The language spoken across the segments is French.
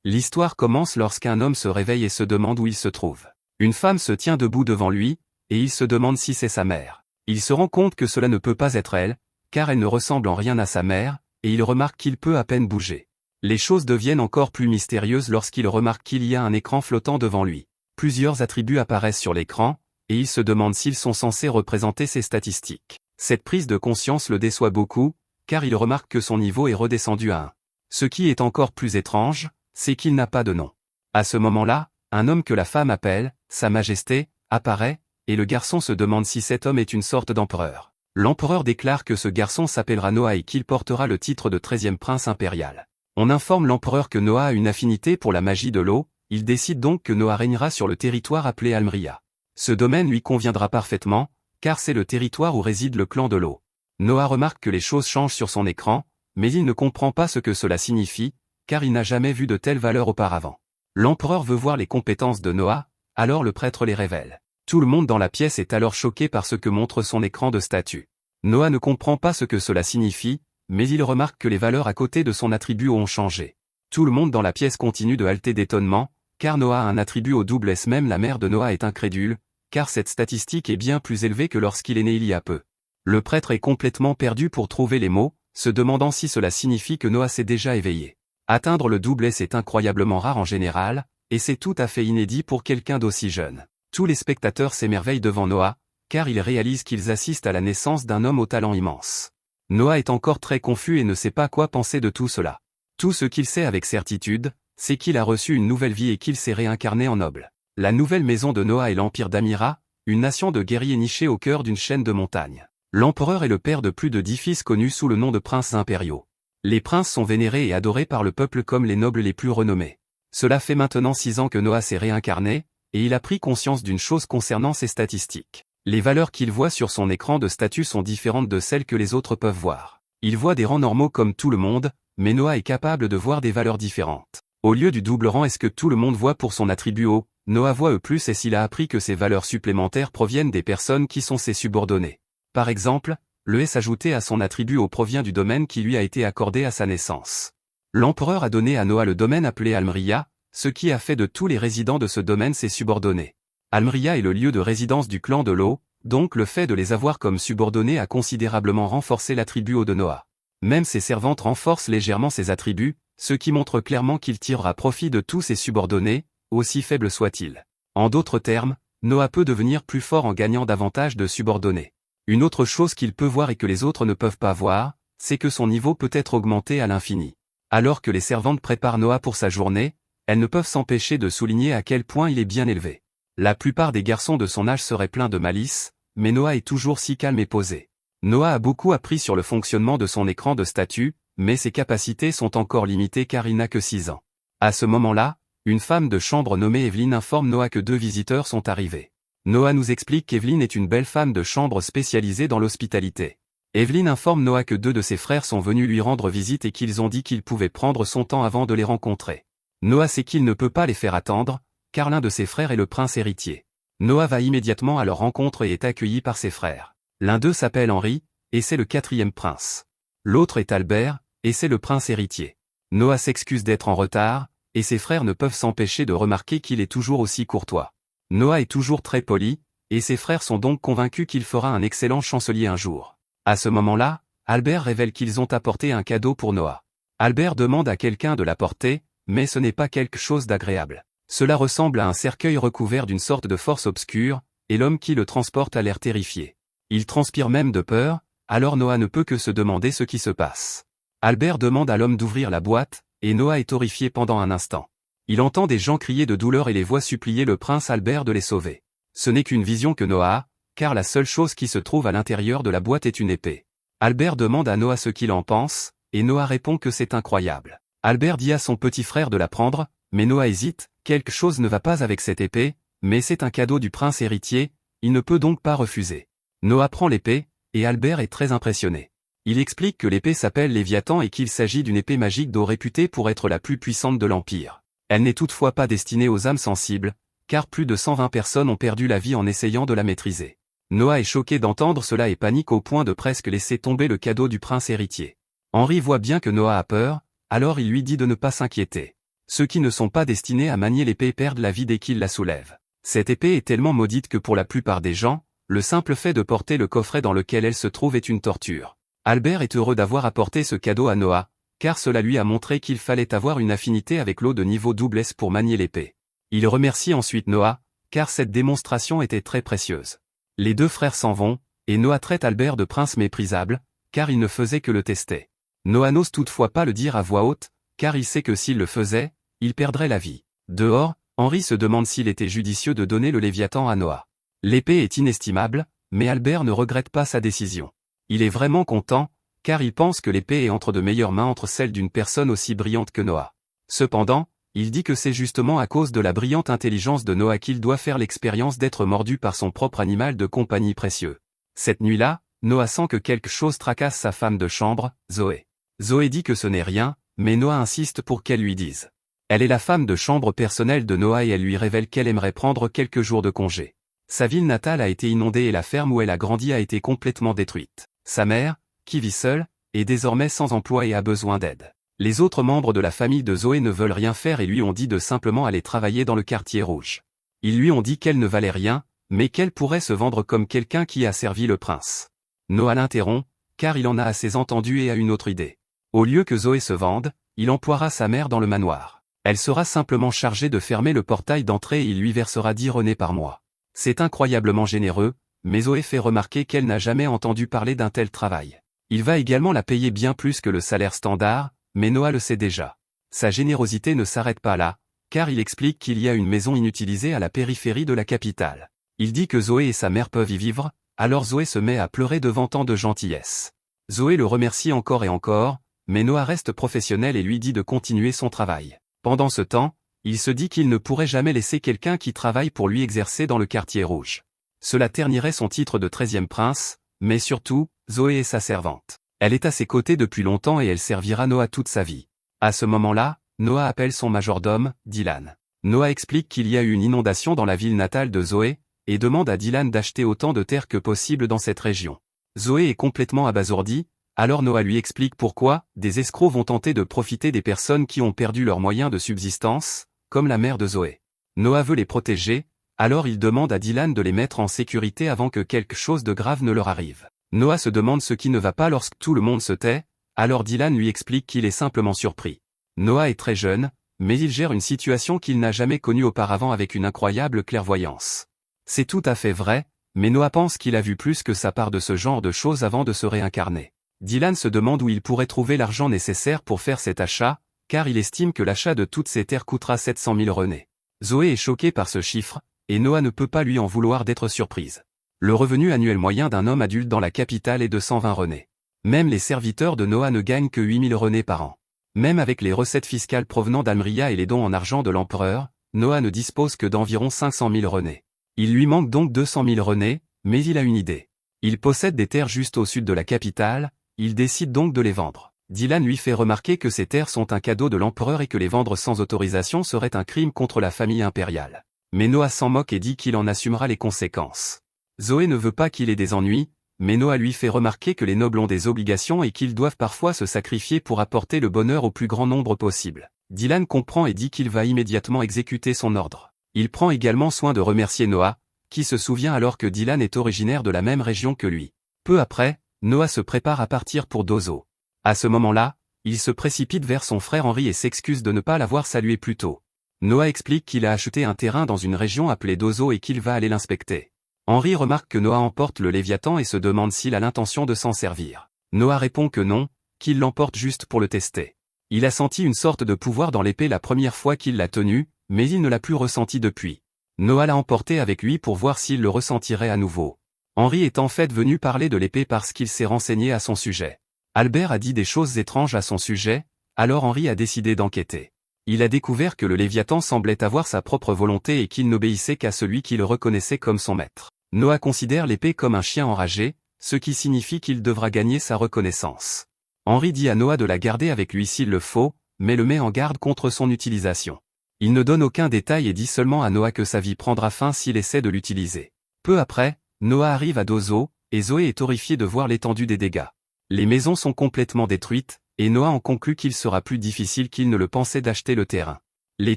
L'histoire commence lorsqu'un homme se réveille et se demande où il se trouve. Une femme se tient debout devant lui, et il se demande si c'est sa mère. Il se rend compte que cela ne peut pas être elle, car elle ne ressemble en rien à sa mère, et il remarque qu'il peut à peine bouger. Les choses deviennent encore plus mystérieuses lorsqu'il remarque qu'il y a un écran flottant devant lui. Plusieurs attributs apparaissent sur l'écran, et il se demande s'ils sont censés représenter ses statistiques. Cette prise de conscience le déçoit beaucoup, car il remarque que son niveau est redescendu à 1. Ce qui est encore plus étrange, c'est qu'il n'a pas de nom. À ce moment-là, un homme que la femme appelle « Sa Majesté » apparaît, et le garçon se demande si cet homme est une sorte d'empereur. L'empereur déclare que ce garçon s'appellera Noah et qu'il portera le titre de 13e prince impérial. On informe l'empereur que Noah a une affinité pour la magie de l'eau, il décide donc que Noah régnera sur le territoire appelé Almria. Ce domaine lui conviendra parfaitement, car c'est le territoire où réside le clan de l'eau. Noah remarque que les choses changent sur son écran, mais il ne comprend pas ce que cela signifie, car il n'a jamais vu de telles valeurs auparavant. L'empereur veut voir les compétences de Noah, alors le prêtre les révèle. Tout le monde dans la pièce est alors choqué par ce que montre son écran de statut. Noah ne comprend pas ce que cela signifie, mais il remarque que les valeurs à côté de son attribut ont changé. Tout le monde dans la pièce continue de halter d'étonnement, car Noah a un attribut au double S. Même la mère de Noah est incrédule, car cette statistique est bien plus élevée que lorsqu'il est né il y a peu. Le prêtre est complètement perdu pour trouver les mots, se demandant si cela signifie que Noah s'est déjà éveillé. Atteindre le double S est incroyablement rare en général, et c'est tout à fait inédit pour quelqu'un d'aussi jeune. Tous les spectateurs s'émerveillent devant Noah, car ils réalisent qu'ils assistent à la naissance d'un homme au talent immense. Noah est encore très confus et ne sait pas quoi penser de tout cela. Tout ce qu'il sait avec certitude, c'est qu'il a reçu une nouvelle vie et qu'il s'est réincarné en noble. La nouvelle maison de Noah est l'Empire d'Amira, une nation de guerriers nichés au cœur d'une chaîne de montagnes. L'empereur est le père de plus de 10 fils connus sous le nom de princes impériaux. Les princes sont vénérés et adorés par le peuple comme les nobles les plus renommés. Cela fait maintenant 6 ans que Noah s'est réincarné, et il a pris conscience d'une chose concernant ses statistiques. Les valeurs qu'il voit sur son écran de statut sont différentes de celles que les autres peuvent voir. Il voit des rangs normaux comme tout le monde, mais Noah est capable de voir des valeurs différentes. Au lieu du double rang S que tout le monde voit pour son attribut O, Noah voit E+S. Il a appris que ces valeurs supplémentaires proviennent des personnes qui sont ses subordonnés. Par exemple, le S ajouté à son attribut O provient du domaine qui lui a été accordé à sa naissance. L'empereur a donné à Noah le domaine appelé Almria, ce qui a fait de tous les résidents de ce domaine ses subordonnés. Almria est le lieu de résidence du clan de l'eau, donc le fait de les avoir comme subordonnés a considérablement renforcé l'attribut O de Noah. Même ses servantes renforcent légèrement ses attributs, ce qui montre clairement qu'il tirera profit de tous ses subordonnés, aussi faibles soient-ils. En d'autres termes, Noah peut devenir plus fort en gagnant davantage de subordonnés. Une autre chose qu'il peut voir et que les autres ne peuvent pas voir, c'est que son niveau peut être augmenté à l'infini. Alors que les servantes préparent Noah pour sa journée, elles ne peuvent s'empêcher de souligner à quel point il est bien élevé. La plupart des garçons de son âge seraient pleins de malice, mais Noah est toujours si calme et posé. Noah a beaucoup appris sur le fonctionnement de son écran de statut, mais ses capacités sont encore limitées car il n'a que 6 ans. À ce moment-là, une femme de chambre nommée Evelyne informe Noah que 2 visiteurs sont arrivés. Noah nous explique qu'Evelyne est une belle femme de chambre spécialisée dans l'hospitalité. Evelyne informe Noah que 2 de ses frères sont venus lui rendre visite et qu'ils ont dit qu'il pouvait prendre son temps avant de les rencontrer. Noah sait qu'il ne peut pas les faire attendre, car l'un de ses frères est le prince héritier. Noah va immédiatement à leur rencontre et est accueilli par ses frères. L'un d'eux s'appelle Henri, et c'est le 4e prince. L'autre est Albert, et c'est le prince héritier. Noah s'excuse d'être en retard, et ses frères ne peuvent s'empêcher de remarquer qu'il est toujours aussi courtois. Noah est toujours très poli, et ses frères sont donc convaincus qu'il fera un excellent chancelier un jour. À ce moment-là, Albert révèle qu'ils ont apporté un cadeau pour Noah. Albert demande à quelqu'un de l'apporter, mais ce n'est pas quelque chose d'agréable. Cela ressemble à un cercueil recouvert d'une sorte de force obscure, et l'homme qui le transporte a l'air terrifié. Il transpire même de peur, alors Noah ne peut que se demander ce qui se passe. Albert demande à l'homme d'ouvrir la boîte, et Noah est horrifié pendant un instant. Il entend des gens crier de douleur et les voit supplier le prince Albert de les sauver. Ce n'est qu'une vision que Noah a, car la seule chose qui se trouve à l'intérieur de la boîte est une épée. Albert demande à Noah ce qu'il en pense, et Noah répond que c'est incroyable. Albert dit à son petit frère de la prendre, mais Noah hésite, quelque chose ne va pas avec cette épée, mais c'est un cadeau du prince héritier, il ne peut donc pas refuser. Noah prend l'épée, et Albert est très impressionné. Il explique que l'épée s'appelle Léviathan et qu'il s'agit d'une épée magique d'eau réputée pour être la plus puissante de l'Empire. Elle n'est toutefois pas destinée aux âmes sensibles, car plus de 120 personnes ont perdu la vie en essayant de la maîtriser. Noah est choqué d'entendre cela et panique au point de presque laisser tomber le cadeau du prince héritier. Henri voit bien que Noah a peur, alors il lui dit de ne pas s'inquiéter. Ceux qui ne sont pas destinés à manier l'épée perdent la vie dès qu'ils la soulèvent. Cette épée est tellement maudite que pour la plupart des gens, le simple fait de porter le coffret dans lequel elle se trouve est une torture. Albert est heureux d'avoir apporté ce cadeau à Noah, car cela lui a montré qu'il fallait avoir une affinité avec l'eau de niveau double S pour manier l'épée. Il remercie ensuite Noah, car cette démonstration était très précieuse. Les deux frères s'en vont, et Noah traite Albert de prince méprisable, car il ne faisait que le tester. Noah n'ose toutefois pas le dire à voix haute, car il sait que s'il le faisait, il perdrait la vie. Dehors, Henri se demande s'il était judicieux de donner le Léviathan à Noah. L'épée est inestimable, mais Albert ne regrette pas sa décision. Il est vraiment content, car il pense que l'épée est entre de meilleures mains entre celles d'une personne aussi brillante que Noah. Cependant, il dit que c'est justement à cause de la brillante intelligence de Noah qu'il doit faire l'expérience d'être mordu par son propre animal de compagnie précieux. Cette nuit-là, Noah sent que quelque chose tracasse sa femme de chambre, Zoé. Zoé dit que ce n'est rien, mais Noah insiste pour qu'elle lui dise. Elle est la femme de chambre personnelle de Noah et elle lui révèle qu'elle aimerait prendre quelques jours de congé. Sa ville natale a été inondée et la ferme où elle a grandi a été complètement détruite. Sa mère, qui vit seule, est désormais sans emploi et a besoin d'aide. Les autres membres de la famille de Zoé ne veulent rien faire et lui ont dit de simplement aller travailler dans le quartier rouge. Ils lui ont dit qu'elle ne valait rien, mais qu'elle pourrait se vendre comme quelqu'un qui a servi le prince. Noah l'interrompt, car il en a assez entendu et a une autre idée. Au lieu que Zoé se vende, il emploiera sa mère dans le manoir. Elle sera simplement chargée de fermer le portail d'entrée et il lui versera 10 renés par mois. C'est incroyablement généreux, mais Zoé fait remarquer qu'elle n'a jamais entendu parler d'un tel travail. Il va également la payer bien plus que le salaire standard, mais Noah le sait déjà. Sa générosité ne s'arrête pas là, car il explique qu'il y a une maison inutilisée à la périphérie de la capitale. Il dit que Zoé et sa mère peuvent y vivre, alors Zoé se met à pleurer devant tant de gentillesse. Zoé le remercie encore et encore, mais Noah reste professionnel et lui dit de continuer son travail. Pendant ce temps, il se dit qu'il ne pourrait jamais laisser quelqu'un qui travaille pour lui exercer dans le quartier rouge. Cela ternirait son titre de 13e prince, mais surtout, Zoé est sa servante. Elle est à ses côtés depuis longtemps et elle servira Noah toute sa vie. À ce moment-là, Noah appelle son majordome, Dylan. Noah explique qu'il y a eu une inondation dans la ville natale de Zoé, et demande à Dylan d'acheter autant de terre que possible dans cette région. Zoé est complètement abasourdie, alors Noah lui explique pourquoi des escrocs vont tenter de profiter des personnes qui ont perdu leurs moyens de subsistance, comme la mère de Zoé. Noah veut les protéger, alors il demande à Dylan de les mettre en sécurité avant que quelque chose de grave ne leur arrive. Noah se demande ce qui ne va pas lorsque tout le monde se tait, alors Dylan lui explique qu'il est simplement surpris. Noah est très jeune, mais il gère une situation qu'il n'a jamais connue auparavant avec une incroyable clairvoyance. C'est tout à fait vrai, mais Noah pense qu'il a vu plus que sa part de ce genre de choses avant de se réincarner. Dylan se demande où il pourrait trouver l'argent nécessaire pour faire cet achat, car il estime que l'achat de toutes ces terres coûtera 700 000 renés. Zoé est choquée par ce chiffre, et Noah ne peut pas lui en vouloir d'être surprise. Le revenu annuel moyen d'un homme adulte dans la capitale est de 120 renés. Même les serviteurs de Noah ne gagnent que 8000 renés par an. Même avec les recettes fiscales provenant d'Almria et les dons en argent de l'empereur, Noah ne dispose que d'environ 500 000 renés. Il lui manque donc 200 000 renés, mais il a une idée. Il possède des terres juste au sud de la capitale, il décide donc de les vendre. Dylan lui fait remarquer que ces terres sont un cadeau de l'empereur et que les vendre sans autorisation serait un crime contre la famille impériale. Mais Noah s'en moque et dit qu'il en assumera les conséquences. Zoé ne veut pas qu'il ait des ennuis, mais Noah lui fait remarquer que les nobles ont des obligations et qu'ils doivent parfois se sacrifier pour apporter le bonheur au plus grand nombre possible. Dylan comprend et dit qu'il va immédiatement exécuter son ordre. Il prend également soin de remercier Noah, qui se souvient alors que Dylan est originaire de la même région que lui. Peu après, Noah se prépare à partir pour Dozo. À ce moment-là, il se précipite vers son frère Henri et s'excuse de ne pas l'avoir salué plus tôt. Noah explique qu'il a acheté un terrain dans une région appelée Dozo et qu'il va aller l'inspecter. Henri remarque que Noah emporte le Léviathan et se demande s'il a l'intention de s'en servir. Noah répond que non, qu'il l'emporte juste pour le tester. Il a senti une sorte de pouvoir dans l'épée la première fois qu'il l'a tenue, mais il ne l'a plus ressenti depuis. Noah l'a emporté avec lui pour voir s'il le ressentirait à nouveau. Henri est en fait venu parler de l'épée parce qu'il s'est renseigné à son sujet. Albert a dit des choses étranges à son sujet, alors Henri a décidé d'enquêter. Il a découvert que le Léviathan semblait avoir sa propre volonté et qu'il n'obéissait qu'à celui qui le reconnaissait comme son maître. Noah considère l'épée comme un chien enragé, ce qui signifie qu'il devra gagner sa reconnaissance. Henri dit à Noah de la garder avec lui s'il le faut, mais le met en garde contre son utilisation. Il ne donne aucun détail et dit seulement à Noah que sa vie prendra fin s'il essaie de l'utiliser. Peu après, Noah arrive à Dozo, et Zoé est horrifiée de voir l'étendue des dégâts. Les maisons sont complètement détruites, et Noah en conclut qu'il sera plus difficile qu'il ne le pensait d'acheter le terrain. Les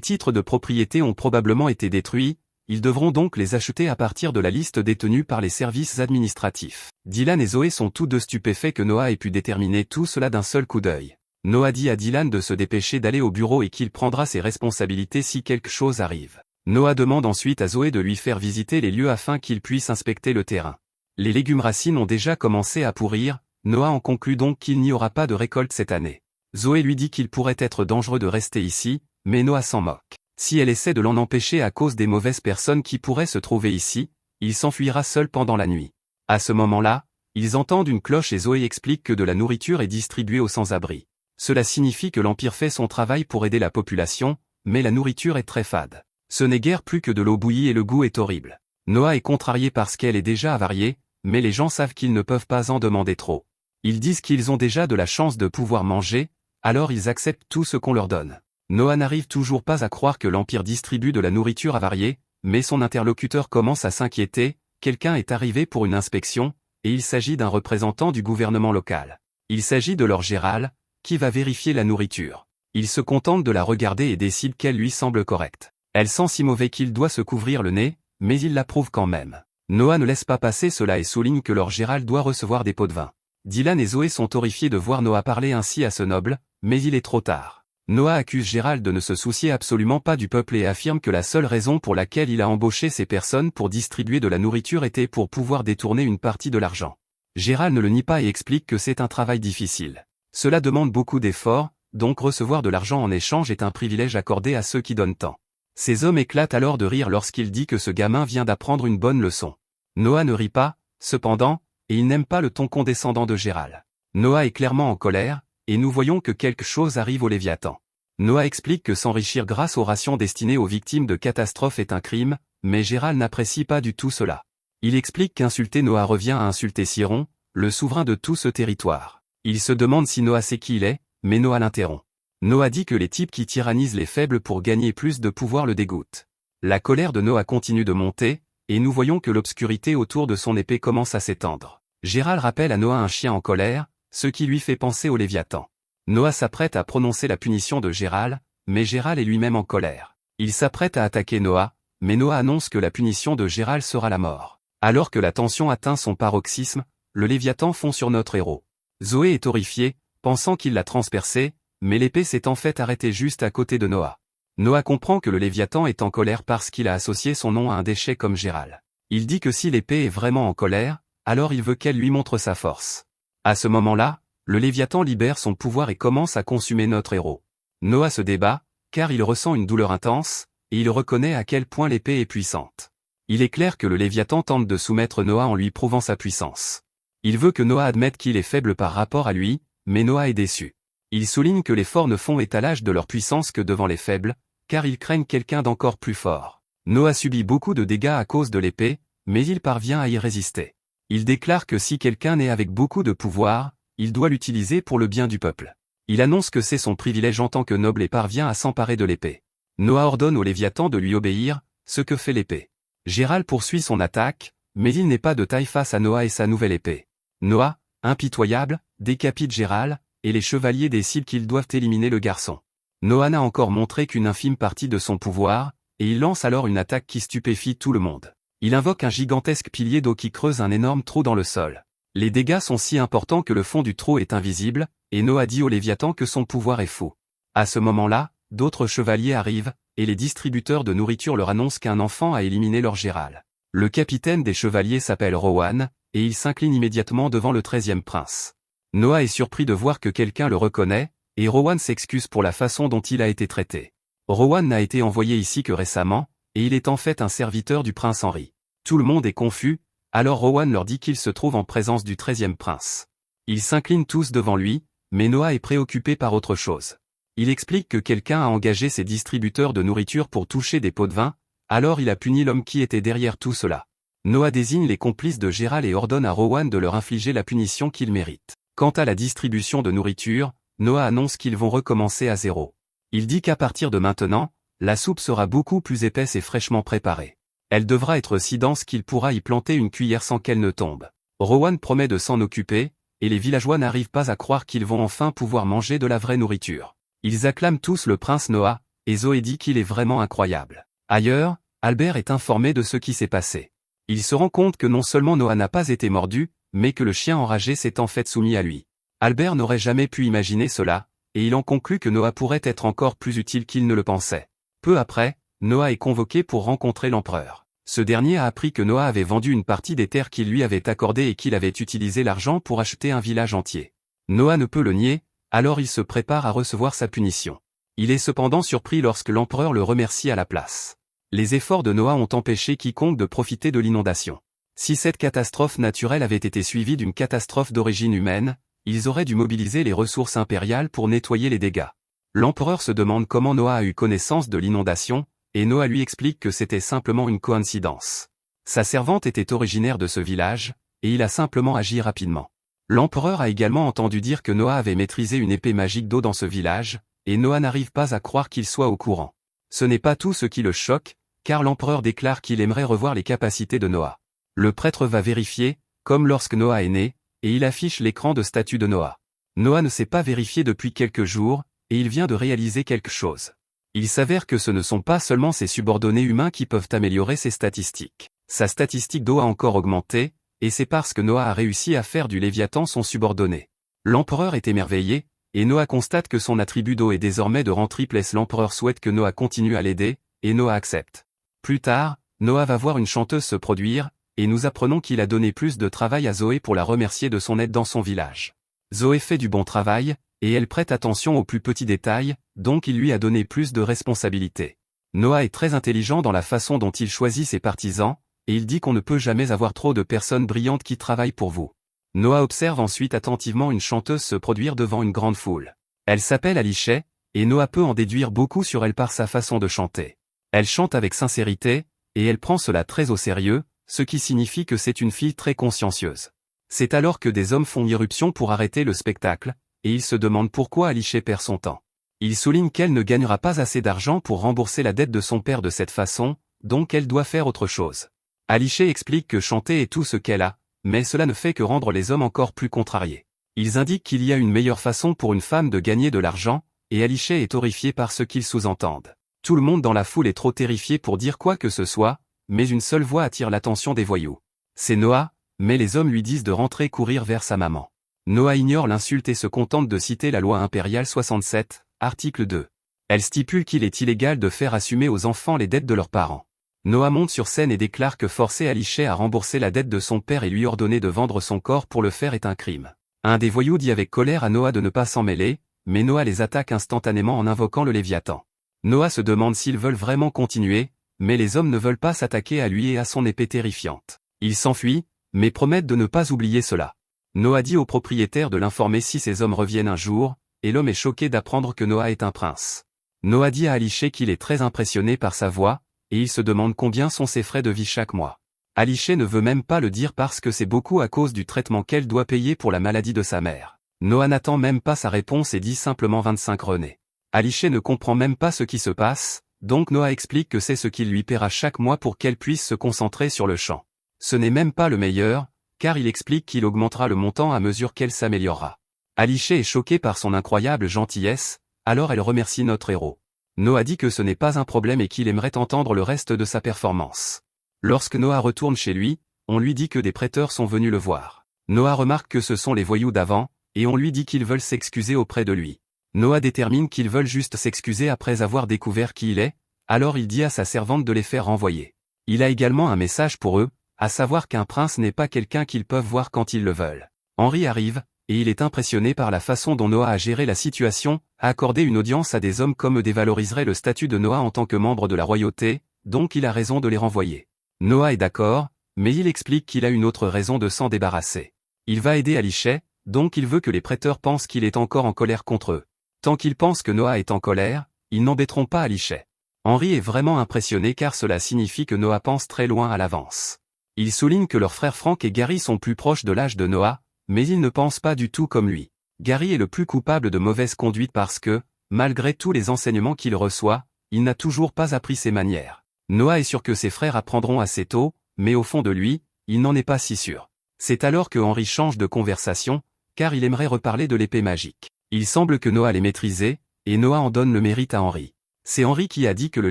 titres de propriété ont probablement été détruits, ils devront donc les acheter à partir de la liste détenue par les services administratifs. Dylan et Zoé sont tous deux stupéfaits que Noah ait pu déterminer tout cela d'un seul coup d'œil. Noah dit à Dylan de se dépêcher d'aller au bureau et qu'il prendra ses responsabilités si quelque chose arrive. Noah demande ensuite à Zoé de lui faire visiter les lieux afin qu'il puisse inspecter le terrain. Les légumes racines ont déjà commencé à pourrir, Noah en conclut donc qu'il n'y aura pas de récolte cette année. Zoé lui dit qu'il pourrait être dangereux de rester ici, mais Noah s'en moque. Si elle essaie de l'en empêcher à cause des mauvaises personnes qui pourraient se trouver ici, il s'enfuira seul pendant la nuit. À ce moment-là, ils entendent une cloche et Zoé explique que de la nourriture est distribuée aux sans-abri. Cela signifie que l'Empire fait son travail pour aider la population, mais la nourriture est très fade. Ce n'est guère plus que de l'eau bouillie et le goût est horrible. Noah est contrarié parce qu'elle est déjà avariée, mais les gens savent qu'ils ne peuvent pas en demander trop. Ils disent qu'ils ont déjà de la chance de pouvoir manger, alors ils acceptent tout ce qu'on leur donne. Noah n'arrive toujours pas à croire que l'Empire distribue de la nourriture avariée, mais son interlocuteur commence à s'inquiéter, quelqu'un est arrivé pour une inspection, et il s'agit d'un représentant du gouvernement local. Il s'agit de Lord Gerald, qui va vérifier la nourriture. Il se contente de la regarder et décide qu'elle lui semble correcte. Elle sent si mauvais qu'il doit se couvrir le nez, mais il l'approuve quand même. Noah ne laisse pas passer cela et souligne que Lord Gerald doit recevoir des pots de vin. Dylan et Zoé sont horrifiés de voir Noah parler ainsi à ce noble, mais il est trop tard. Noah accuse Gerald de ne se soucier absolument pas du peuple et affirme que la seule raison pour laquelle il a embauché ces personnes pour distribuer de la nourriture était pour pouvoir détourner une partie de l'argent. Gerald ne le nie pas et explique que c'est un travail difficile. Cela demande beaucoup d'efforts, donc recevoir de l'argent en échange est un privilège accordé à ceux qui donnent tant. Ces hommes éclatent alors de rire lorsqu'il dit que ce gamin vient d'apprendre une bonne leçon. Noah ne rit pas, cependant, et il n'aime pas le ton condescendant de Gerald. Noah est clairement en colère, et nous voyons que quelque chose arrive au Léviathan. Noah explique que s'enrichir grâce aux rations destinées aux victimes de catastrophes est un crime, mais Gerald n'apprécie pas du tout cela. Il explique qu'insulter Noah revient à insulter Siron, le souverain de tout ce territoire. Il se demande si Noah sait qui il est, mais Noah l'interrompt. Noah dit que les types qui tyrannisent les faibles pour gagner plus de pouvoir le dégoûtent. La colère de Noah continue de monter, et nous voyons que l'obscurité autour de son épée commence à s'étendre. Gerald rappelle à Noah un chien en colère, ce qui lui fait penser au Léviathan. Noah s'apprête à prononcer la punition de Gerald, mais Gerald est lui-même en colère. Il s'apprête à attaquer Noah, mais Noah annonce que la punition de Gerald sera la mort. Alors que la tension atteint son paroxysme, le Léviathan fond sur notre héros. Zoé est horrifiée, pensant qu'il l'a transpercé, mais l'épée s'est en fait arrêtée juste à côté de Noah. Noah comprend que le Léviathan est en colère parce qu'il a associé son nom à un déchet comme Gerald. Il dit que si l'épée est vraiment en colère, alors il veut qu'elle lui montre sa force. À ce moment-là, le Léviathan libère son pouvoir et commence à consumer notre héros. Noah se débat, car il ressent une douleur intense, et il reconnaît à quel point l'épée est puissante. Il est clair que le Léviathan tente de soumettre Noah en lui prouvant sa puissance. Il veut que Noah admette qu'il est faible par rapport à lui, mais Noah est déçu. Il souligne que les forts ne font étalage de leur puissance que devant les faibles, car ils craignent quelqu'un d'encore plus fort. Noah subit beaucoup de dégâts à cause de l'épée, mais il parvient à y résister. Il déclare que si quelqu'un est avec beaucoup de pouvoir, il doit l'utiliser pour le bien du peuple. Il annonce que c'est son privilège en tant que noble et parvient à s'emparer de l'épée. Noah ordonne au Léviathan de lui obéir, ce que fait l'épée. Gerald poursuit son attaque, mais il n'est pas de taille face à Noah et sa nouvelle épée. Noah, impitoyable, décapite Gerald, et les chevaliers décident qu'ils doivent éliminer le garçon. Noah n'a encore montré qu'une infime partie de son pouvoir, et il lance alors une attaque qui stupéfie tout le monde. Il invoque un gigantesque pilier d'eau qui creuse un énorme trou dans le sol. Les dégâts sont si importants que le fond du trou est invisible, et Noah dit au Léviathan que son pouvoir est faux. À ce moment-là, d'autres chevaliers arrivent, et les distributeurs de nourriture leur annoncent qu'un enfant a éliminé leur Gerald. Le capitaine des chevaliers s'appelle Rowan, et il s'incline immédiatement devant le 13e prince. Noah est surpris de voir que quelqu'un le reconnaît, et Rowan s'excuse pour la façon dont il a été traité. Rowan n'a été envoyé ici que récemment, et il est en fait un serviteur du prince Henri. Tout le monde est confus, alors Rowan leur dit qu'il se trouve en présence du 13e prince. Ils s'inclinent tous devant lui, mais Noah est préoccupé par autre chose. Il explique que quelqu'un a engagé ses distributeurs de nourriture pour toucher des pots de vin, alors il a puni l'homme qui était derrière tout cela. Noah désigne les complices de Gerald et ordonne à Rowan de leur infliger la punition qu'ils méritent. Quant à la distribution de nourriture, Noah annonce qu'ils vont recommencer à zéro. Il dit qu'à partir de maintenant, la soupe sera beaucoup plus épaisse et fraîchement préparée. Elle devra être si dense qu'il pourra y planter une cuillère sans qu'elle ne tombe. Rowan promet de s'en occuper, et les villageois n'arrivent pas à croire qu'ils vont enfin pouvoir manger de la vraie nourriture. Ils acclament tous le prince Noah, et Zoé dit qu'il est vraiment incroyable. Ailleurs, Albert est informé de ce qui s'est passé. Il se rend compte que non seulement Noah n'a pas été mordu, mais que le chien enragé s'est en fait soumis à lui. Albert n'aurait jamais pu imaginer cela, et il en conclut que Noah pourrait être encore plus utile qu'il ne le pensait. Peu après, Noah est convoqué pour rencontrer l'empereur. Ce dernier a appris que Noah avait vendu une partie des terres qu'il lui avait accordées et qu'il avait utilisé l'argent pour acheter un village entier. Noah ne peut le nier, alors il se prépare à recevoir sa punition. Il est cependant surpris lorsque l'empereur le remercie à la place. Les efforts de Noah ont empêché quiconque de profiter de l'inondation. Si cette catastrophe naturelle avait été suivie d'une catastrophe d'origine humaine, ils auraient dû mobiliser les ressources impériales pour nettoyer les dégâts. L'empereur se demande comment Noah a eu connaissance de l'inondation, et Noah lui explique que c'était simplement une coïncidence. Sa servante était originaire de ce village, et il a simplement agi rapidement. L'empereur a également entendu dire que Noah avait maîtrisé une épée magique d'eau dans ce village, et Noah n'arrive pas à croire qu'il soit au courant. Ce n'est pas tout ce qui le choque, car l'empereur déclare qu'il aimerait revoir les capacités de Noah. Le prêtre va vérifier, comme lorsque Noah est né, et il affiche l'écran de statut de Noah. Noah ne s'est pas vérifié depuis quelques jours, et il vient de réaliser quelque chose. Il s'avère que ce ne sont pas seulement ses subordonnés humains qui peuvent améliorer ses statistiques. Sa statistique d'eau a encore augmenté, et c'est parce que Noah a réussi à faire du Léviathan son subordonné. L'empereur est émerveillé, et Noah constate que son attribut d'eau est désormais de rang triple. L'empereur souhaite que Noah continue à l'aider, et Noah accepte. Plus tard, Noah va voir une chanteuse se produire, et nous apprenons qu'il a donné plus de travail à Zoé pour la remercier de son aide dans son village. Zoé fait du bon travail, et elle prête attention aux plus petits détails, donc il lui a donné plus de responsabilités. Noah est très intelligent dans la façon dont il choisit ses partisans, et il dit qu'on ne peut jamais avoir trop de personnes brillantes qui travaillent pour vous. Noah observe ensuite attentivement une chanteuse se produire devant une grande foule. Elle s'appelle Alishay, et Noah peut en déduire beaucoup sur elle par sa façon de chanter. Elle chante avec sincérité, et elle prend cela très au sérieux, ce qui signifie que c'est une fille très consciencieuse. C'est alors que des hommes font irruption pour arrêter le spectacle, et ils se demandent pourquoi Alishay perd son temps. Il souligne qu'elle ne gagnera pas assez d'argent pour rembourser la dette de son père de cette façon, donc elle doit faire autre chose. Alishay explique que chanter est tout ce qu'elle a, mais cela ne fait que rendre les hommes encore plus contrariés. Ils indiquent qu'il y a une meilleure façon pour une femme de gagner de l'argent, et Alishay est horrifiée par ce qu'ils sous-entendent. Tout le monde dans la foule est trop terrifié pour dire quoi que ce soit, mais une seule voix attire l'attention des voyous. C'est Noah, mais les hommes lui disent de rentrer courir vers sa maman. Noah ignore l'insulte et se contente de citer la loi impériale 67, article 2. Elle stipule qu'il est illégal de faire assumer aux enfants les dettes de leurs parents. Noah monte sur scène et déclare que forcer Alishay à rembourser la dette de son père et lui ordonner de vendre son corps pour le faire est un crime. Un des voyous dit avec colère à Noah de ne pas s'en mêler, mais Noah les attaque instantanément en invoquant le Léviathan. Noah se demande s'ils veulent vraiment continuer, mais les hommes ne veulent pas s'attaquer à lui et à son épée terrifiante. Ils s'enfuient, mais promettent de ne pas oublier cela. Noah dit au propriétaire de l'informer si ces hommes reviennent un jour, et l'homme est choqué d'apprendre que Noah est un prince. Noah dit à Alishay qu'il est très impressionné par sa voix, et il se demande combien sont ses frais de vie chaque mois. Alishay ne veut même pas le dire parce que c'est beaucoup à cause du traitement qu'elle doit payer pour la maladie de sa mère. Noah n'attend même pas sa réponse et dit simplement 25 renés. Alishay ne comprend même pas ce qui se passe, donc Noah explique que c'est ce qu'il lui paiera chaque mois pour qu'elle puisse se concentrer sur le chant. Ce n'est même pas le meilleur, car il explique qu'il augmentera le montant à mesure qu'elle s'améliorera. Alishay est choquée par son incroyable gentillesse, alors elle remercie notre héros. Noah dit que ce n'est pas un problème et qu'il aimerait entendre le reste de sa performance. Lorsque Noah retourne chez lui, on lui dit que des prêteurs sont venus le voir. Noah remarque que ce sont les voyous d'avant, et on lui dit qu'ils veulent s'excuser auprès de lui. Noah détermine qu'ils veulent juste s'excuser après avoir découvert qui il est, alors il dit à sa servante de les faire renvoyer. Il a également un message pour eux, à savoir qu'un prince n'est pas quelqu'un qu'ils peuvent voir quand ils le veulent. Henri arrive, et il est impressionné par la façon dont Noah a géré la situation, a accordé une audience à des hommes comme dévaloriserait le statut de Noah en tant que membre de la royauté, donc il a raison de les renvoyer. Noah est d'accord, mais il explique qu'il a une autre raison de s'en débarrasser. Il va aider Alishay, donc il veut que les prêteurs pensent qu'il est encore en colère contre eux. Tant qu'ils pensent que Noah est en colère, ils n'embêteront pas Alishay. Henri est vraiment impressionné car cela signifie que Noah pense très loin à l'avance. Il souligne que leurs frères Frank et Gary sont plus proches de l'âge de Noah, mais ils ne pensent pas du tout comme lui. Gary est le plus coupable de mauvaise conduite parce que, malgré tous les enseignements qu'il reçoit, il n'a toujours pas appris ses manières. Noah est sûr que ses frères apprendront assez tôt, mais au fond de lui, il n'en est pas si sûr. C'est alors que Henri change de conversation, car il aimerait reparler de l'épée magique. Il semble que Noah l'ait maîtrisée, et Noah en donne le mérite à Henri. C'est Henri qui a dit que le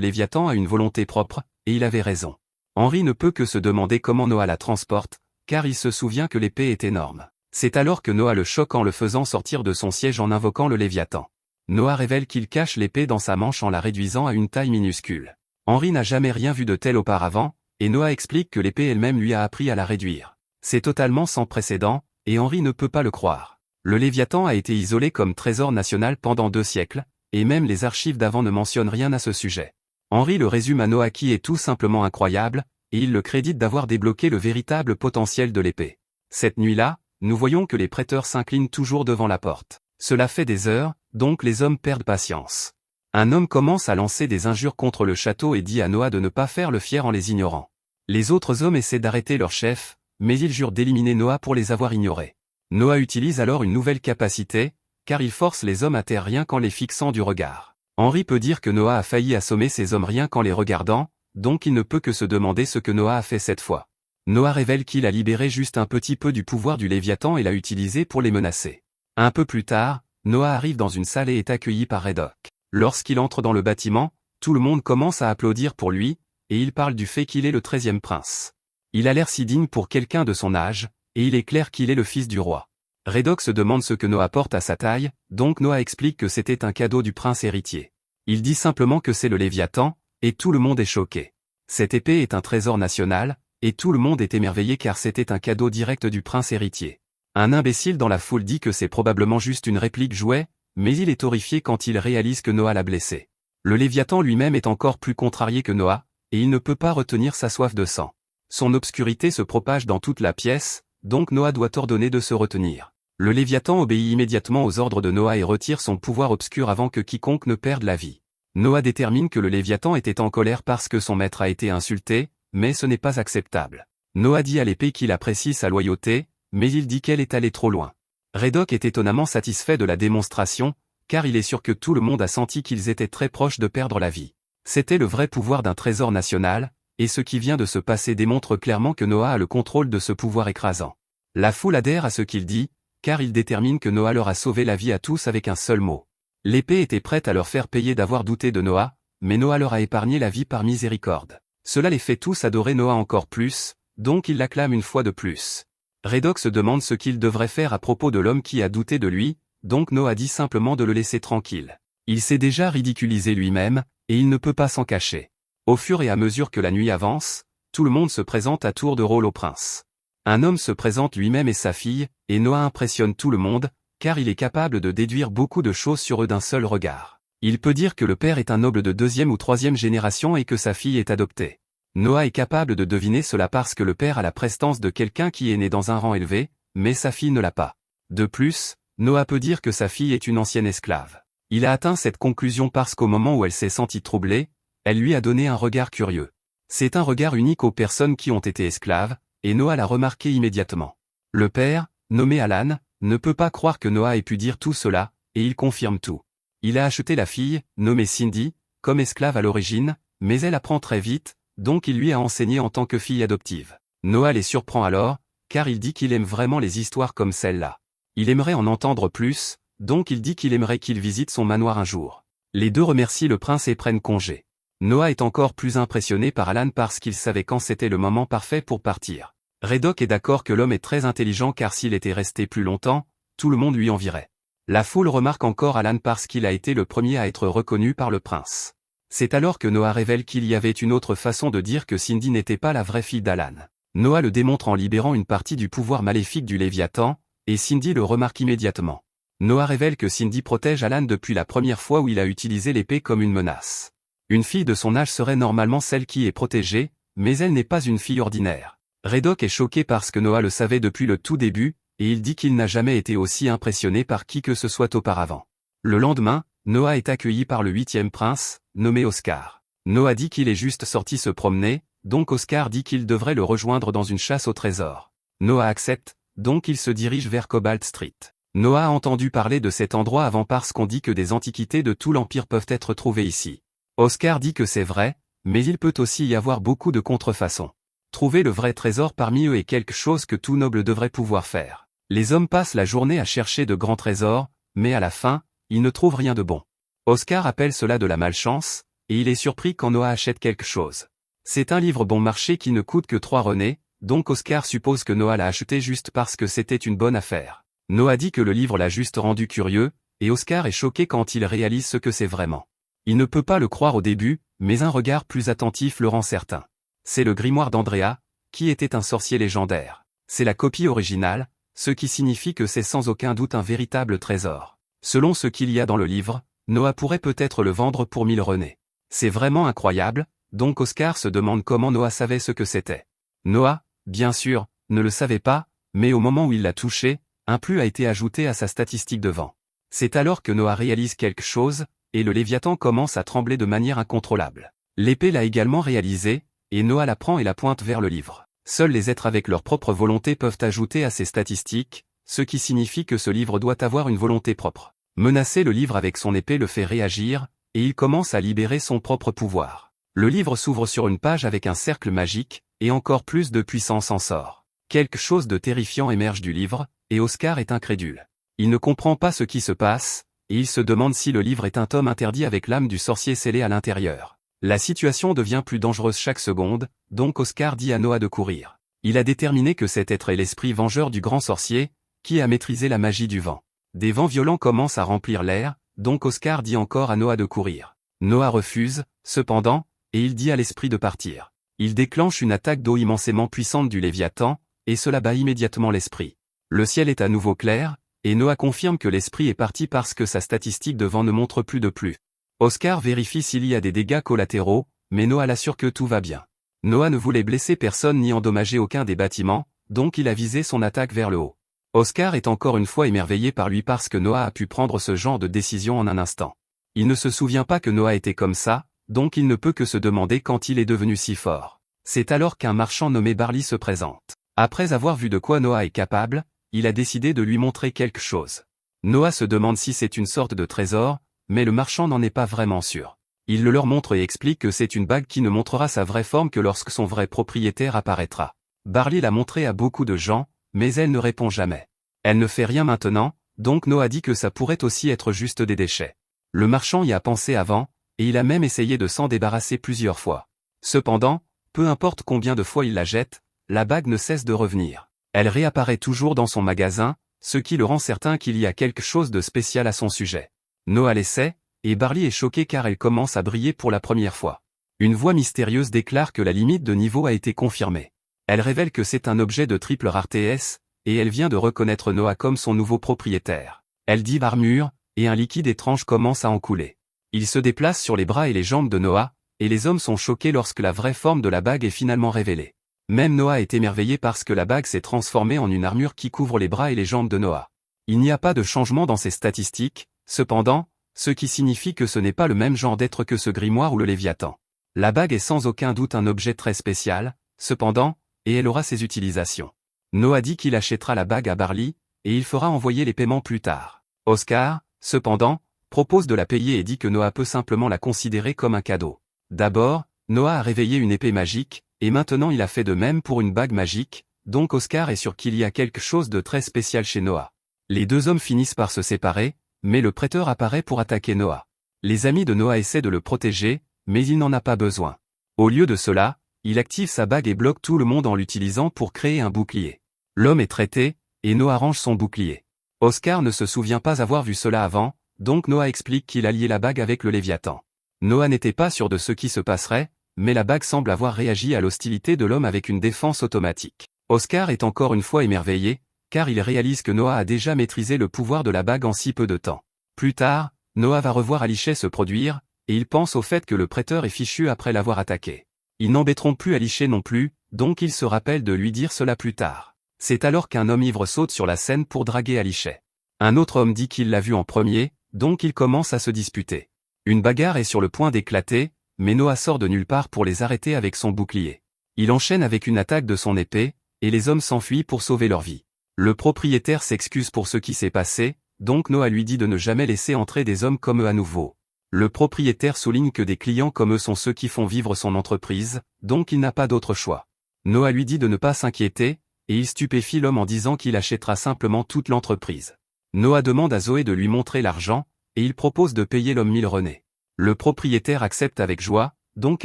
Léviathan a une volonté propre, et il avait raison. Henri ne peut que se demander comment Noah la transporte, car il se souvient que l'épée est énorme. C'est alors que Noah le choque en le faisant sortir de son siège en invoquant le Léviathan. Noah révèle qu'il cache l'épée dans sa manche en la réduisant à une taille minuscule. Henri n'a jamais rien vu de tel auparavant, et Noah explique que l'épée elle-même lui a appris à la réduire. C'est totalement sans précédent, et Henri ne peut pas le croire. Le Léviathan a été isolé comme trésor national pendant 2 siècles, et même les archives d'avant ne mentionnent rien à ce sujet. Henri le résume à Noah qui est tout simplement incroyable, et il le crédite d'avoir débloqué le véritable potentiel de l'épée. Cette nuit-là, nous voyons que les prêteurs s'inclinent toujours devant la porte. Cela fait des heures, donc les hommes perdent patience. Un homme commence à lancer des injures contre le château et dit à Noah de ne pas faire le fier en les ignorant. Les autres hommes essaient d'arrêter leur chef, mais ils jurent d'éliminer Noah pour les avoir ignorés. Noah utilise alors une nouvelle capacité, car il force les hommes à terre rien qu'en les fixant du regard. Henri peut dire que Noah a failli assommer ces hommes rien qu'en les regardant, donc il ne peut que se demander ce que Noah a fait cette fois. Noah révèle qu'il a libéré juste un petit peu du pouvoir du Léviathan et l'a utilisé pour les menacer. Un peu plus tard, Noah arrive dans une salle et est accueilli par Redok. Lorsqu'il entre dans le bâtiment, tout le monde commence à applaudir pour lui, et il parle du fait qu'il est le 13e prince. Il a l'air si digne pour quelqu'un de son âge, et il est clair qu'il est le fils du roi. Redok se demande ce que Noah porte à sa taille, donc Noah explique que c'était un cadeau du prince héritier. Il dit simplement que c'est le Léviathan, et tout le monde est choqué. Cette épée est un trésor national, et tout le monde est émerveillé car c'était un cadeau direct du prince héritier. Un imbécile dans la foule dit que c'est probablement juste une réplique jouet, mais il est horrifié quand il réalise que Noah l'a blessé. Le Léviathan lui-même est encore plus contrarié que Noah, et il ne peut pas retenir sa soif de sang. Son obscurité se propage dans toute la pièce, donc Noah doit ordonner de se retenir. Le Léviathan obéit immédiatement aux ordres de Noah et retire son pouvoir obscur avant que quiconque ne perde la vie. Noah détermine que le Léviathan était en colère parce que son maître a été insulté, mais ce n'est pas acceptable. Noah dit à l'épée qu'il apprécie sa loyauté, mais il dit qu'elle est allée trop loin. Redok est étonnamment satisfait de la démonstration, car il est sûr que tout le monde a senti qu'ils étaient très proches de perdre la vie. C'était le vrai pouvoir d'un trésor national, et ce qui vient de se passer démontre clairement que Noah a le contrôle de ce pouvoir écrasant. La foule adhère à ce qu'il dit, car il détermine que Noah leur a sauvé la vie à tous avec un seul mot. L'épée était prête à leur faire payer d'avoir douté de Noah, mais Noah leur a épargné la vie par miséricorde. Cela les fait tous adorer Noah encore plus, donc ils l'acclament une fois de plus. Redok se demande ce qu'il devrait faire à propos de l'homme qui a douté de lui, donc Noah dit simplement de le laisser tranquille. Il s'est déjà ridiculisé lui-même, et il ne peut pas s'en cacher. Au fur et à mesure que la nuit avance, tout le monde se présente à tour de rôle au prince. Un homme se présente lui-même et sa fille, et Noah impressionne tout le monde, car il est capable de déduire beaucoup de choses sur eux d'un seul regard. Il peut dire que le père est un noble de 2e ou 3e génération et que sa fille est adoptée. Noah est capable de deviner cela parce que le père a la prestance de quelqu'un qui est né dans un rang élevé, mais sa fille ne l'a pas. De plus, Noah peut dire que sa fille est une ancienne esclave. Il a atteint cette conclusion parce qu'au moment où elle s'est sentie troublée, elle lui a donné un regard curieux. C'est un regard unique aux personnes qui ont été esclaves, et Noah l'a remarqué immédiatement. Le père, nommé Alan, ne peut pas croire que Noah ait pu dire tout cela, et il confirme tout. Il a acheté la fille, nommée Cindy, comme esclave à l'origine, mais elle apprend très vite, donc il lui a enseigné en tant que fille adoptive. Noah les surprend alors, car il dit qu'il aime vraiment les histoires comme celle-là. Il aimerait en entendre plus, donc il dit qu'il aimerait qu'il visite son manoir un jour. Les deux remercient le prince et prennent congé. Noah est encore plus impressionné par Alan parce qu'il savait quand c'était le moment parfait pour partir. Redok est d'accord que l'homme est très intelligent car s'il était resté plus longtemps, tout le monde lui envierait. La foule remarque encore Alan parce qu'il a été le premier à être reconnu par le prince. C'est alors que Noah révèle qu'il y avait une autre façon de dire que Cindy n'était pas la vraie fille d'Alan. Noah le démontre en libérant une partie du pouvoir maléfique du Léviathan, et Cindy le remarque immédiatement. Noah révèle que Cindy protège Alan depuis la première fois où il a utilisé l'épée comme une menace. Une fille de son âge serait normalement celle qui est protégée, mais elle n'est pas une fille ordinaire. Redok est choqué parce que Noah le savait depuis le tout début, et il dit qu'il n'a jamais été aussi impressionné par qui que ce soit auparavant. Le lendemain, Noah est accueilli par le 8e prince, nommé Oscar. Noah dit qu'il est juste sorti se promener, donc Oscar dit qu'il devrait le rejoindre dans une chasse au trésor. Noah accepte, donc il se dirige vers Cobalt Street. Noah a entendu parler de cet endroit avant parce qu'on dit que des antiquités de tout l'Empire peuvent être trouvées ici. Oscar dit que c'est vrai, mais il peut aussi y avoir beaucoup de contrefaçons. Trouver le vrai trésor parmi eux est quelque chose que tout noble devrait pouvoir faire. Les hommes passent la journée à chercher de grands trésors, mais à la fin, ils ne trouvent rien de bon. Oscar appelle cela de la malchance, et il est surpris quand Noah achète quelque chose. C'est un livre bon marché qui ne coûte que 3 renés, donc Oscar suppose que Noah l'a acheté juste parce que c'était une bonne affaire. Noah dit que le livre l'a juste rendu curieux, et Oscar est choqué quand il réalise ce que c'est vraiment. Il ne peut pas le croire au début, mais un regard plus attentif le rend certain. C'est le grimoire d'Andrea, qui était un sorcier légendaire. C'est la copie originale, ce qui signifie que c'est sans aucun doute un véritable trésor. Selon ce qu'il y a dans le livre, Noah pourrait peut-être le vendre pour 1000 renés. C'est vraiment incroyable, donc Oscar se demande comment Noah savait ce que c'était. Noah, bien sûr, ne le savait pas, mais au moment où il l'a touché, un plus a été ajouté à sa statistique de vent. C'est alors que Noah réalise quelque chose, et le Léviathan commence à trembler de manière incontrôlable. L'épée l'a également réalisé, et Noah la prend et la pointe vers le livre. Seuls les êtres avec leur propre volonté peuvent ajouter à ces statistiques, ce qui signifie que ce livre doit avoir une volonté propre. Menacer le livre avec son épée le fait réagir, et il commence à libérer son propre pouvoir. Le livre s'ouvre sur une page avec un cercle magique, et encore plus de puissance en sort. Quelque chose de terrifiant émerge du livre, et Oscar est incrédule. Il ne comprend pas ce qui se passe, et il se demande si le livre est un tome interdit avec l'âme du sorcier scellé à l'intérieur. La situation devient plus dangereuse chaque seconde, donc Oscar dit à Noah de courir. Il a déterminé que cet être est l'esprit vengeur du grand sorcier, qui a maîtrisé la magie du vent. Des vents violents commencent à remplir l'air, donc Oscar dit encore à Noah de courir. Noah refuse, cependant, et il dit à l'esprit de partir. Il déclenche une attaque d'eau immensément puissante du Léviathan, et cela bat immédiatement l'esprit. Le ciel est à nouveau clair, et Noah confirme que l'esprit est parti parce que sa statistique de vent ne montre plus de plus. Oscar vérifie s'il y a des dégâts collatéraux, mais Noah l'assure que tout va bien. Noah ne voulait blesser personne ni endommager aucun des bâtiments, donc il a visé son attaque vers le haut. Oscar est encore une fois émerveillé par lui parce que Noah a pu prendre ce genre de décision en un instant. Il ne se souvient pas que Noah était comme ça, donc il ne peut que se demander quand il est devenu si fort. C'est alors qu'un marchand nommé Barley se présente. Après avoir vu de quoi Noah est capable, il a décidé de lui montrer quelque chose. Noah se demande si c'est une sorte de trésor, mais le marchand n'en est pas vraiment sûr. Il le leur montre et explique que c'est une bague qui ne montrera sa vraie forme que lorsque son vrai propriétaire apparaîtra. Barley l'a montré à beaucoup de gens, mais elle ne répond jamais. Elle ne fait rien maintenant, donc Noah dit que ça pourrait aussi être juste des déchets. Le marchand y a pensé avant, et il a même essayé de s'en débarrasser plusieurs fois. Cependant, peu importe combien de fois il la jette, la bague ne cesse de revenir. Elle réapparaît toujours dans son magasin, ce qui le rend certain qu'il y a quelque chose de spécial à son sujet. Noah l'essaie, et Barley est choqué car elle commence à briller pour la première fois. Une voix mystérieuse déclare que la limite de niveau a été confirmée. Elle révèle que c'est un objet de triple rareté, et elle vient de reconnaître Noah comme son nouveau propriétaire. Elle dit armure, et un liquide étrange commence à en couler. Il se déplace sur les bras et les jambes de Noah, et les hommes sont choqués lorsque la vraie forme de la bague est finalement révélée. Même Noah est émerveillé parce que la bague s'est transformée en une armure qui couvre les bras et les jambes de Noah. Il n'y a pas de changement dans ses statistiques, cependant, ce qui signifie que ce n'est pas le même genre d'être que ce grimoire ou le Léviathan. La bague est sans aucun doute un objet très spécial, cependant, et elle aura ses utilisations. Noah dit qu'il achètera la bague à Barley, et il fera envoyer les paiements plus tard. Oscar, cependant, propose de la payer et dit que Noah peut simplement la considérer comme un cadeau. D'abord, Noah a réveillé une épée magique, et maintenant il a fait de même pour une bague magique, donc Oscar est sûr qu'il y a quelque chose de très spécial chez Noah. Les deux hommes finissent par se séparer, mais le prêteur apparaît pour attaquer Noah. Les amis de Noah essaient de le protéger, mais il n'en a pas besoin. Au lieu de cela, il active sa bague et bloque tout le monde en l'utilisant pour créer un bouclier. L'homme est traité, et Noah range son bouclier. Oscar ne se souvient pas avoir vu cela avant, donc Noah explique qu'il a lié la bague avec le Léviathan. Noah n'était pas sûr de ce qui se passerait, mais la bague semble avoir réagi à l'hostilité de l'homme avec une défense automatique. Oscar est encore une fois émerveillé, car il réalise que Noah a déjà maîtrisé le pouvoir de la bague en si peu de temps. Plus tard, Noah va revoir Alichet se produire, et il pense au fait que le prêteur est fichu après l'avoir attaqué. Ils n'embêteront plus Alichet non plus, donc il se rappelle de lui dire cela plus tard. C'est alors qu'un homme ivre saute sur la scène pour draguer Alichet. Un autre homme dit qu'il l'a vu en premier, donc ils commencent à se disputer. Une bagarre est sur le point d'éclater, mais Noah sort de nulle part pour les arrêter avec son bouclier. Il enchaîne avec une attaque de son épée, et les hommes s'enfuient pour sauver leur vie. Le propriétaire s'excuse pour ce qui s'est passé, donc Noah lui dit de ne jamais laisser entrer des hommes comme eux à nouveau. Le propriétaire souligne que des clients comme eux sont ceux qui font vivre son entreprise, donc il n'a pas d'autre choix. Noah lui dit de ne pas s'inquiéter, et il stupéfie l'homme en disant qu'il achètera simplement toute l'entreprise. Noah demande à Zoé de lui montrer l'argent, et il propose de payer l'homme 1000 renés. Le propriétaire accepte avec joie, donc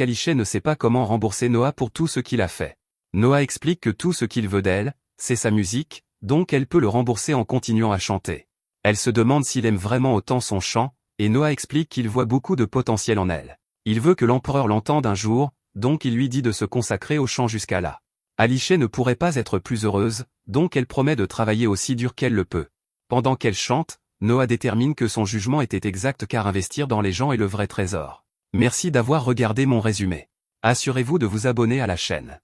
Alicia ne sait pas comment rembourser Noah pour tout ce qu'il a fait. Noah explique que tout ce qu'il veut d'elle, c'est sa musique, donc elle peut le rembourser en continuant à chanter. Elle se demande s'il aime vraiment autant son chant, et Noah explique qu'il voit beaucoup de potentiel en elle. Il veut que l'empereur l'entende un jour, donc il lui dit de se consacrer au chant jusqu'à là. Alicia ne pourrait pas être plus heureuse, donc elle promet de travailler aussi dur qu'elle le peut. Pendant qu'elle chante, Noah détermine que son jugement était exact car investir dans les gens est le vrai trésor. Merci d'avoir regardé mon résumé. Assurez-vous de vous abonner à la chaîne.